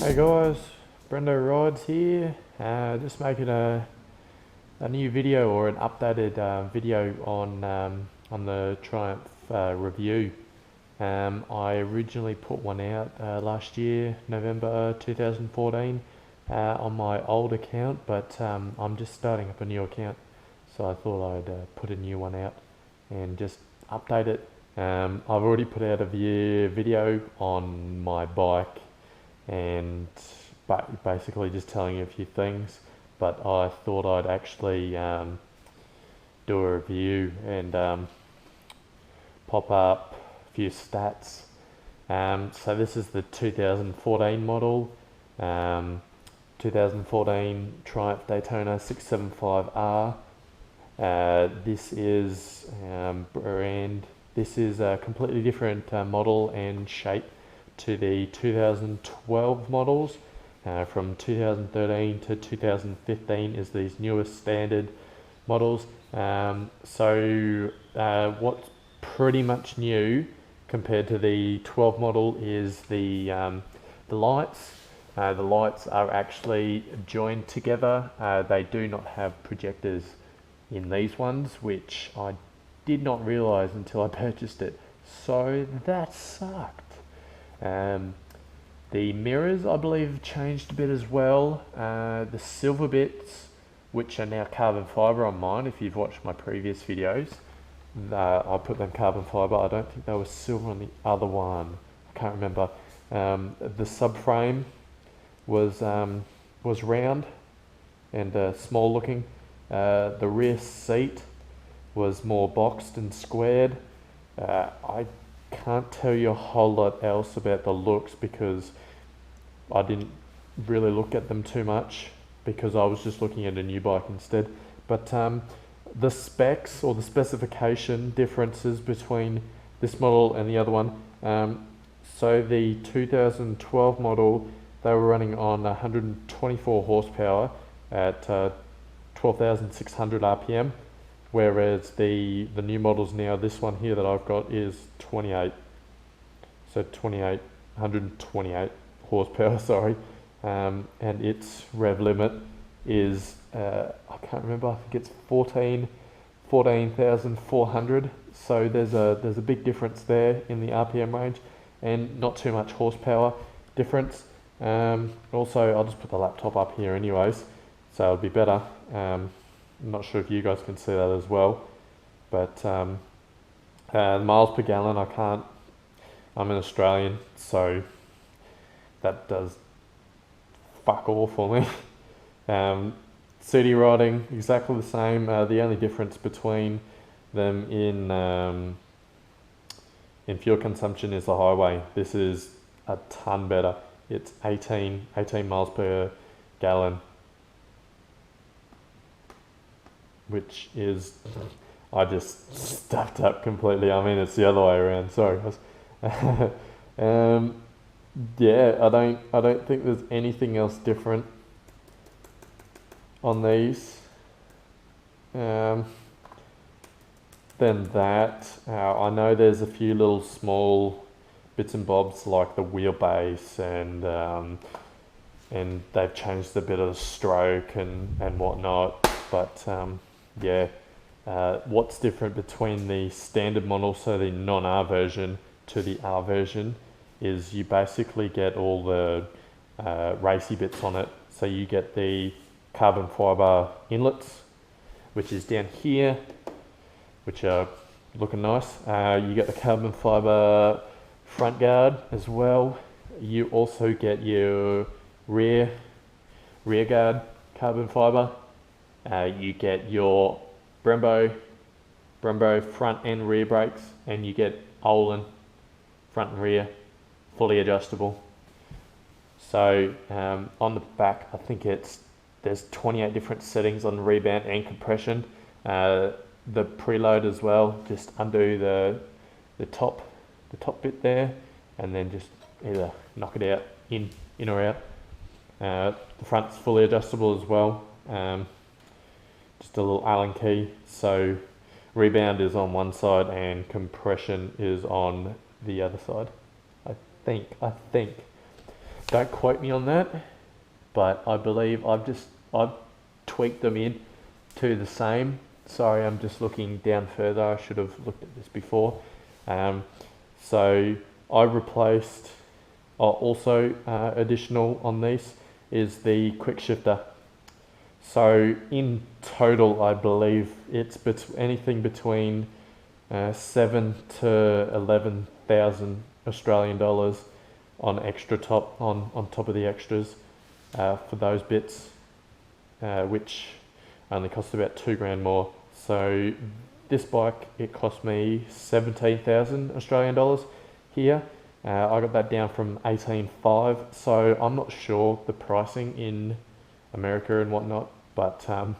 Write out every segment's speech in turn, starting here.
Hey guys, Brendo Rides here. Just making a new video or an updated video on the Triumph review. I originally put one out last year, November 2014, on my old account, but I'm just starting up a new account, so I thought I'd put a new one out and just update it. I've already put out a video on my bike and basically just telling you a few things, but I thought I'd actually do a review and pop up a few stats. So this is the 2014 model, 2014 Triumph Daytona 675R. This is This is a completely different model and shape to the 2012 models. From 2013 to 2015 is these newest standard models. What's pretty much new compared to the 12 model is the lights. The lights are actually joined together. They do not have projectors in these ones, which I did not realize until I purchased it. So that sucked. The mirrors, I believe, changed a bit as well. The silver bits, which are now carbon fibre on mine, if you've watched my previous videos, I put them carbon fibre. I don't think they were silver on the other one. I can't remember. The subframe was round and small looking. The rear seat was more boxed and squared. I can't tell you a whole lot else about the looks because I didn't really look at them too much because I was just looking at a new bike instead. But the specs or the specification differences between this model and the other one. So the 2012 model, they were running on 124 horsepower at 12,600 RPM. Whereas the new models now, this one here that I've got is 28, so 128 horsepower, sorry, and its rev limit is, I can't remember, I think it's 14,400, so there's a big difference there in the RPM range, and not too much horsepower difference. Also, I'll just put the laptop up here anyways, so it'll be better. I'm not sure if you guys can see that as well, but miles per gallon, I'm an Australian, so that does fuck all for me. CD riding, exactly the same. The only difference between them in fuel consumption is the highway. This is a ton better. It's 18 miles per gallon, which is, I just stuffed up completely. I mean, it's the other way around. Sorry, guys. Yeah, I don't think there's anything else different on these than that. I know there's a few little small bits and bobs like the wheelbase and they've changed a bit of the stroke and whatnot, but yeah, what's different between the standard model, so the non-R version, to the R version, is you basically get all the racy bits on it. So you get the carbon fibre inlets, which is down here, which are looking nice. You get the carbon fibre front guard as well. You also get your rear guard carbon fibre. You get your Brembo front and rear brakes, and you get Olin front and rear, fully adjustable. So on the back, I think there's 28 different settings on rebound and compression. The preload as well, just undo the top bit there, and then just either knock it out in or out. The front's fully adjustable as well. Just a little Allen key, so rebound is on one side and compression is on the other side. I think. Don't quote me on that, but I believe I've tweaked them in to the same. Sorry, I'm just looking down further. I should have looked at this before. So I replaced, also additional on these is the quick shifter. So in total, I believe it's anything between 7 to 11,000 Australian dollars on extra top on top of the extras for those bits, which only cost about $2,000 more. So this bike, it cost me 17,000 Australian dollars here. I got that down from 18.5. So I'm not sure the pricing in America and whatnot, but I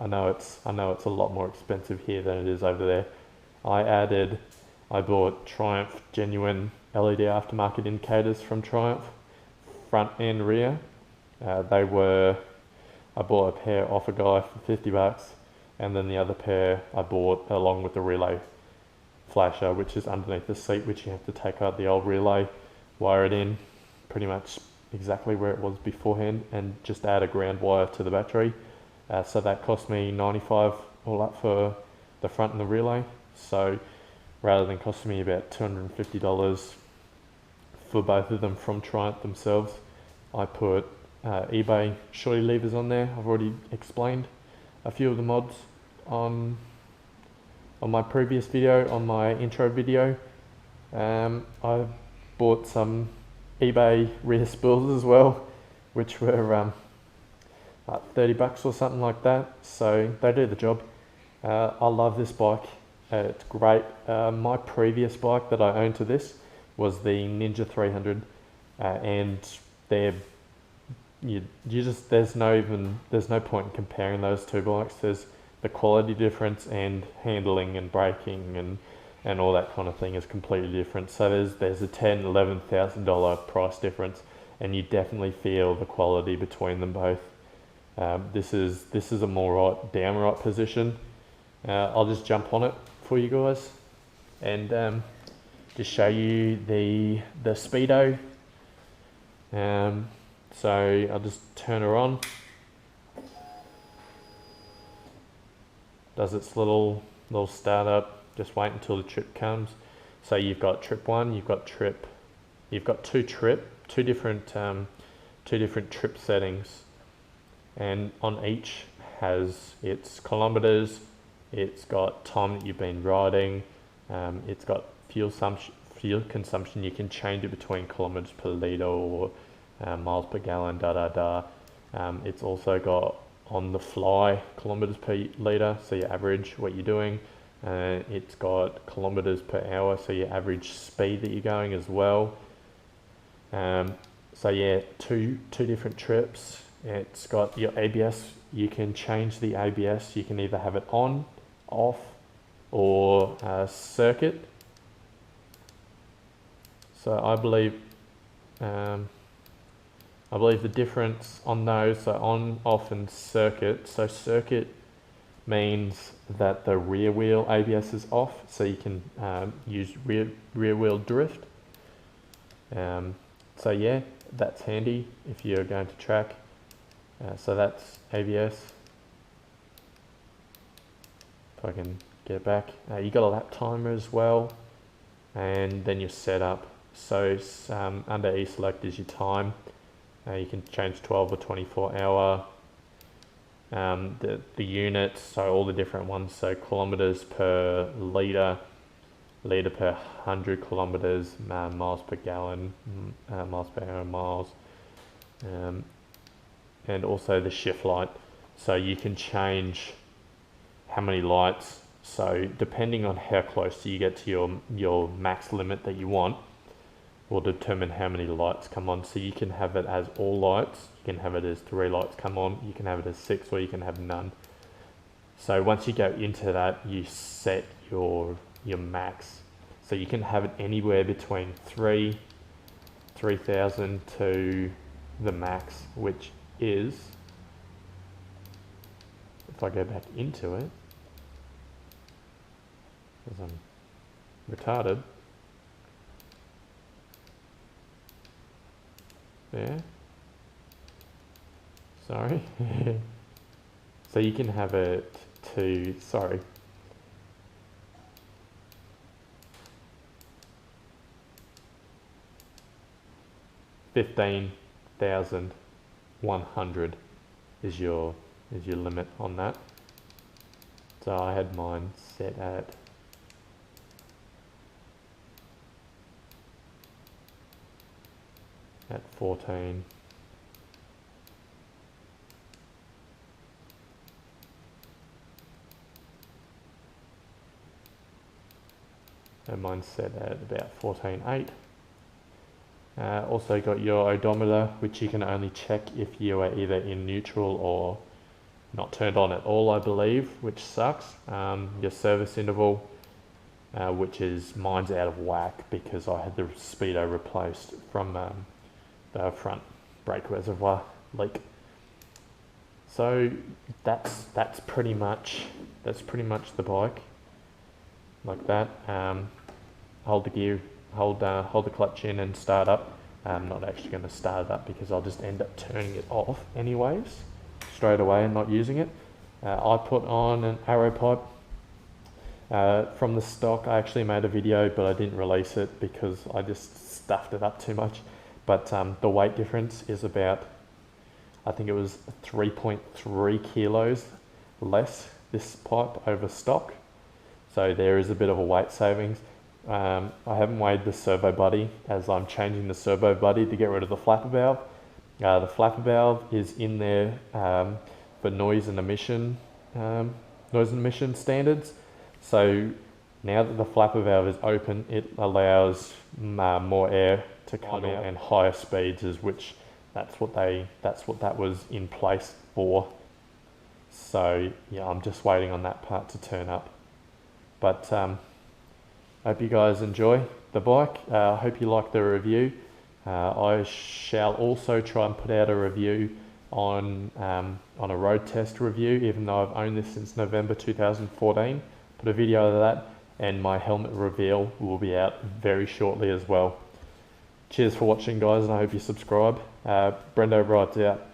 know it's a lot more expensive here than it is over there. I bought Triumph genuine LED aftermarket indicators from Triumph, front and rear. I bought a pair off a guy for $50, and then the other pair I bought along with the relay flasher, which is underneath the seat, which you have to take out the old relay, wire it in pretty much exactly where it was beforehand, and just add a ground wire to the battery. So that cost me $95 all up for the front and the relay. So rather than costing me about $250 for both of them from Triumph themselves, I put eBay shorty levers on there. I've already explained a few of the mods on my previous video, on my intro video. I bought some eBay rear spools as well, which were like $30 or something like that. So they do the job. I love this bike. It's great. My previous bike that I owned to this was the Ninja 300, and there's no point in comparing those two bikes. There's the quality difference, and handling and braking and all that kind of thing is completely different. So there's a $10,000-$11,000 price difference, and you definitely feel the quality between them both. This is a more downright position. I'll just jump on it for you guys and just show you the Speedo. So I'll just turn her on. Does its little startup. Just wait until the trip comes. So you've got trip 1, you've got two different trip settings, and on each has its kilometers. It's got time that you've been riding. It's got fuel consumption. You can change it between kilometers per litre or miles per gallon, It's also got on the fly kilometers per litre, so you average what you're doing. It's got kilometers per hour, so your average speed that you're going as well. So yeah, two different trips. It's got your ABS. You can change the ABS. You can either have it on, off, or circuit. So I believe the difference on those, so on, off, and circuit. So circuit means that the rear wheel ABS is off, so you can use rear wheel drift. So yeah, that's handy if you're going to track. So that's ABS. If I can get back, you got a lap timer as well, and then your setup. So under E-select is your time. You can change 12 or 24 hour. The units, so all the different ones, so kilometers per litre per 100 kilometers, miles per gallon, miles per hour, miles, and also the shift light. So you can change how many lights. So depending on how close you get to your max limit that you want, will determine how many lights come on. So you can have it as all lights, you can have it as 3 lights come on, you can have it as 6, or you can have none. So once you go into that, you set your max. So you can have it anywhere between 3,000 to the max, which is, if I go back into it, because I'm retarded, there. Sorry. So you can have it to, sorry. $15,100 is your limit on that. So I had mine set at 14. And mine's set at about 14.8. Also got your odometer, which you can only check if you are either in neutral or not turned on at all, I believe, which sucks. Your service interval, which is mine's out of whack because I had the Speedo replaced from the front brake reservoir leak. So that's pretty much the bike, like that. Hold the gear, hold the clutch in and start up. I'm not actually going to start it up because I'll just end up turning it off anyways straight away and not using it. I put on an arrow pipe from the stock. I actually made a video, but I didn't release it because I just stuffed it up too much. But the weight difference is about, I think it was 3.3 kilos less this pipe over stock. So there is a bit of a weight savings. I haven't weighed the servo body as I'm changing the servo body to get rid of the flapper valve. The flapper valve is in there for noise and emission standards. So now that the flapper valve is open, it allows more air to come out and higher speeds, that's what that was in place for. So yeah, I'm just waiting on that part to turn up. But hope you guys enjoy the bike. I hope you like the review. I shall also try and put out a review on a road test review, even though I've owned this since November 2014. Put a video of that, and my helmet reveal will be out very shortly as well. Cheers for watching, guys, and I hope you subscribe. Brendo Rides out.